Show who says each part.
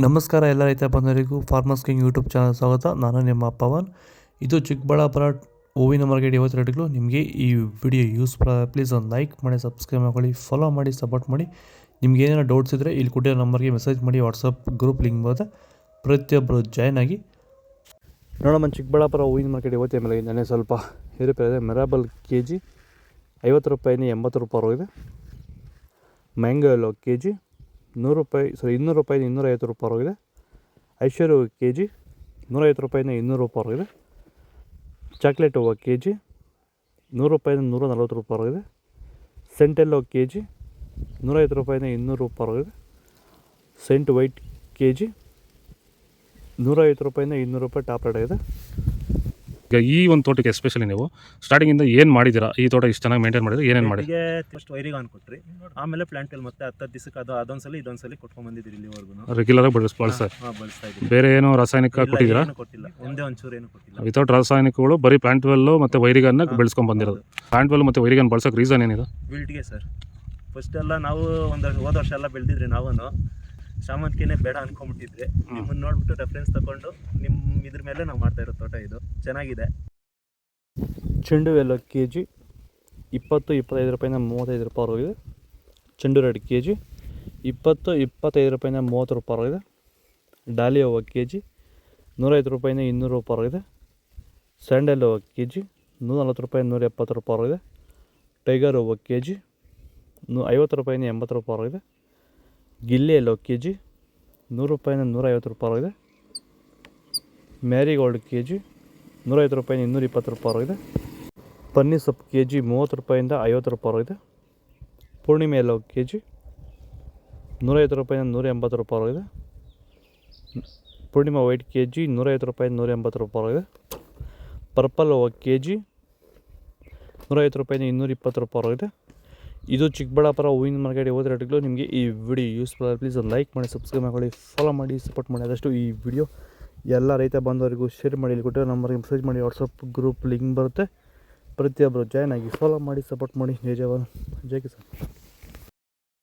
Speaker 1: ನಮಸ್ಕಾರ ಎಲ್ಲ ರೈತ ಬಂಧುಗಳಿಗೂ ಫಾರ್ಮರ್ಸ್ ಕಿಂಗ್ ಯೂಟ್ಯೂಬ್ ಚಾನಲ್ ಸ್ವಾಗತ. ನಾನು ನಿಮ್ಮ ಪವನ್. ಇದು ಚಿಕ್ಕಬಳ್ಳಾಪುರ ಹೂವಿನ ಮಾರ್ಕೆಟ್ ಇವತ್ತು ರೇಟ್ಗಳು. ನಿಮಗೆ ಈ ವಿಡಿಯೋ ಯೂಸ್ಫುಲ್ ಆದರೆ ಪ್ಲೀಸ್ ಒಂದು ಲೈಕ್ ಮಾಡಿ, ಸಬ್ಸ್ಕ್ರೈಬ್ ಮಾಡ್ಕೊಳ್ಳಿ, ಫಾಲೋ ಮಾಡಿ, ಸಪೋರ್ಟ್ ಮಾಡಿ. ನಿಮ್ಗೆ ಏನಾರು ಡೌಟ್ಸ್ ಇದ್ದರೆ ಇಲ್ಲಿ ಕೊಟ್ಟಿರೋ ನಂಬರ್ಗೆ ಮೆಸೇಜ್ ಮಾಡಿ. ವಾಟ್ಸಪ್ ಗ್ರೂಪ್ ಲಿಂಕ್ ಬರುತ್ತೆ, ಪ್ರತಿಯೊಬ್ಬರು ಜಾಯ್ನ್ ಆಗಿ ನೋಡಮ್ಮ. ಚಿಕ್ಕಬಳ್ಳಾಪುರ ಹೂವಿನ ಮಾರ್ಕೆಟ್ ಇವತ್ತೇ ಮೇಲೆ ನನಗೆ ಸ್ವಲ್ಪ ಏರುಪೇರಿದೆ. ಮಿರಾಬಲ್ ಕೆ ಜಿ 50 ರೂಪಾಯಿನ 80 ರೂಪಾಯಿ ಹೋಗಿದೆ. ಮ್ಯಾಂಗೋ ಎಲ್ಲೋ ಕೆ ಜಿ 200 ರೂಪಾಯಿನ 250 ರೂಪಾಯಿ ಹೋಗಿದೆ. ಐಶ್ವರ್ಯ ಕೆ ಜಿ 150 ರೂಪಾಯಿನ 200 ರೂಪಾಯಿ ಹೋಗಿದೆ. ಚಾಕ್ಲೇಟ್ ಹೂವು ಕೆ ಜಿ 100 ರೂಪಾಯಿನ 140 ರೂಪಾಯಿ ಹೋಗಿದೆ. ಸೆಂಟೆಲ್ಲೋ ಕೆ ಜಿ 150 ರೂಪಾಯಿನ 200 ರೂಪಾಯಿ ಹೋಗಿದೆ. ಸೆಂಟ್ ವೈಟ್ ಕೆ ಜಿ 150 ರೂಪಾಯಿನ 200 ರೂಪಾಯಿ ಟಾಪ್ ರೇಟ್ ಆಗಿದೆ.
Speaker 2: ಈಗ ಈ ಒಂದು ತೋಟಕ್ಕೆ ಎಸ್ಪೆಷಲಿ ನೀವು ಸ್ಟಾರ್ಟಿಂಗಿಂದ ಏನು ಮಾಡಿದ್ದೀರಾ? ಈ ತೋಟ ಇಷ್ಟು ಚೆನ್ನಾಗಿ ಮೇಂಟೈನ್ ಮಾಡಿದ್ರೆ ಏನೇನು ಮಾಡಿ?
Speaker 3: ಫಸ್ಟ್ ವೈರಿಗೆ ಕೊಟ್ರಿ, ಆಮೇಲೆ ಪ್ಲಾಂಟ್ ಮತ್ತೆ 10 ದಿವಸಕ್ಕೆ ಅದೊಂದ್ಸಲಿ ಇದೊಂದ್ಸಲಿ ಕೊಟ್ಕೊಂಡ್ ಬಂದಿದ್ದೀರಿ. ಇಲ್ಲಿವರೆಗೂ
Speaker 2: ರೆಗ್ಯುಲರ್ ಆಗಿ ಬಳಸ್ತಾ
Speaker 3: ಇದ್ದೀವಿ.
Speaker 2: ಬೇರೆ ಏನು ರಾಸಾಯನಿಕ ಕೊಟ್ಟಿದ್ದೀರಾ?
Speaker 3: ಕೊಟ್ಟಿಲ್ಲ, ಒಂದೇ ಒಂಚೂರು ಏನು ಕೊಟ್ಟಿಲ್ಲ.
Speaker 2: ವಿತೌಟ್ ರಾಸಾಯನಿಕಗಳು ಬರೀ ಪ್ಲಾಂಟ್ ವೆಲ್ಲು ಮತ್ತು ವೈರಿಗನ್ನ ಬೆಳೆಸ್ಕೊಂಡು ಬಂದಿರೋದು. ಪ್ಲಾಂಟ್ ವೆಲ್ ಮತ್ತು ವೈರಿಗನ್ ಬಳಸೋಕೆ ರೀಸನ್ ಏನಿದೆ?
Speaker 3: ವಿಲ್ಟ್ಗೆ ಸರ್. ಫಸ್ಟ್ ಎಲ್ಲ ನಾವು ಹೋದ ವರ್ಷ ಎಲ್ಲ ಬೆಳೆದಿದ್ರಿ. ನಾವು ಶಾಮಂತಿಗೆನೇ ಬೇಡ ಅನ್ಕೊಂಡ್ಬಿಟ್ಟಿದ್ರಿ. ನಿಮ್ಮನ್ನು ನೋಡ್ಬಿಟ್ಟು ರೆಫರೆನ್ಸ್ ತಗೊಂಡು ನಿಮ್ಮ ಇದ್ರ ಮೇಲೆ ನಾವು ಮಾಡ್ತಾ ಇರೋ ತೋಟ ಇದು ಚೆನ್ನಾಗಿದೆ.
Speaker 1: ಚೆಂಡು ಎಲ್ಲೋ ಕೆ ಜಿ 20-25 ರೂಪಾಯಿನ 35 ರೂಪಾಯಿ ಹೋಗಿದೆ. ಚೆಂಡು ರೆಡ್ ಕೆ ಜಿ 20-25 ರೂಪಾಯಿನ 30 ರೂಪಾಯಿ ಹೋಗಿದೆ. ಡಾಲಿ ಹೂವು ಕೆ ಜಿ 150 ರೂಪಾಯಿನ 200 ರೂಪಾಯಿ ಹೋಗಿದೆ. ಸ್ಯಾಂಡಲ್ ಹೂವು ಕೆ ಜಿ 140 ರೂಪಾಯಿ 170 ರೂಪಾಯಿ ಹೋಗಿದೆ. ಟೈಗರ್ ಹೂವು ಕೆ ಜಿ 50 ರೂಪಾಯಿನ 80 ರೂಪಾಯಿ ಹೋಗಿದೆ. ಗಿಲ್ಲಿ ಎಲ್ಲೋ ಕೆ ಜಿ 100 ರೂಪಾಯಿನ 150 ರೂಪಾಯಿ ಹೋಗಿದೆ. ಮ್ಯಾರಿಗೋಲ್ಡ್ ಕೆ ಜಿ 150 ರೂಪಾಯಿನ 220 ರೂಪಾಯಿ ಹೋಗಿದೆ. ಪನ್ನೀರ್ ಸೊಪ್ಪು ಕೆ ಜಿ 30 ರೂಪಾಯಿಂದ 50 ರೂಪಾಯಿ ಹೋಗಿದೆ. ಪೂರ್ಣಿಮೆ ಎಲ್ಲೋ ಕೆ ಜಿ 150 ರೂಪಾಯಿನ 180 ರೂಪಾಯಿ ಹೋಗಿದೆ. ಪೂರ್ಣಿಮಾ ವೈಟ್ ಕೆ ಜಿ 150 ರೂಪಾಯಿನ 180 ರೂಪಾಯಿ ಹೋಗಿದೆ. ಪರ್ಪಲ್ ಹೂವು ಕೆ ಜಿ 150 ರೂಪಾಯಿನ 220 ರೂಪಾಯಿ ಹೋಗಿದೆ. ಇದು ಚಿಕ್ಕಬಳ್ಳಾಪುರ ಹೂವಿನ ಮಾರ್ಕೆಟ್ ಇವತ್ತು ರೇಟ್ಗಳು. ನಿಮಗೆ ಈ ವಿಡಿಯೋ ಯೂಸ್ಫುಲ್ ಆದರೆ ಪ್ಲೀಸ್ ಒಂದು ಲೈಕ್ ಮಾಡಿ, ಸಬ್ಸ್ಕ್ರೈಬ್ ಮಾಡ್ಕೊಳ್ಳಿ, ಫಾಲೋ ಮಾಡಿ, ಸಪೋರ್ಟ್ ಮಾಡಿ. ಆದಷ್ಟು ಈ ವಿಡಿಯೋ ಎಲ್ಲ ರೈತ ಬಂದವರಿಗೂ ಶೇರ್ ಮಾಡಿ. ಇಲ್ಲಿ ಕೊಟ್ಟಿರೋ ನಂಬರ್ಗೆ ಮೆಸೇಜ್ ಮಾಡಿ. ವಾಟ್ಸಪ್ ಗ್ರೂಪ್ ಲಿಂಕ್ ಬರುತ್ತೆ, ಪ್ರತಿಯೊಬ್ಬರು ಜಾಯ್ನ್ ಆಗಿ ಫಾಲೋ ಮಾಡಿ, ಸಪೋರ್ಟ್ ಮಾಡಿ. ಜೈ ಜವಾನ್, ಜೈ ಕಿಸಾನ್.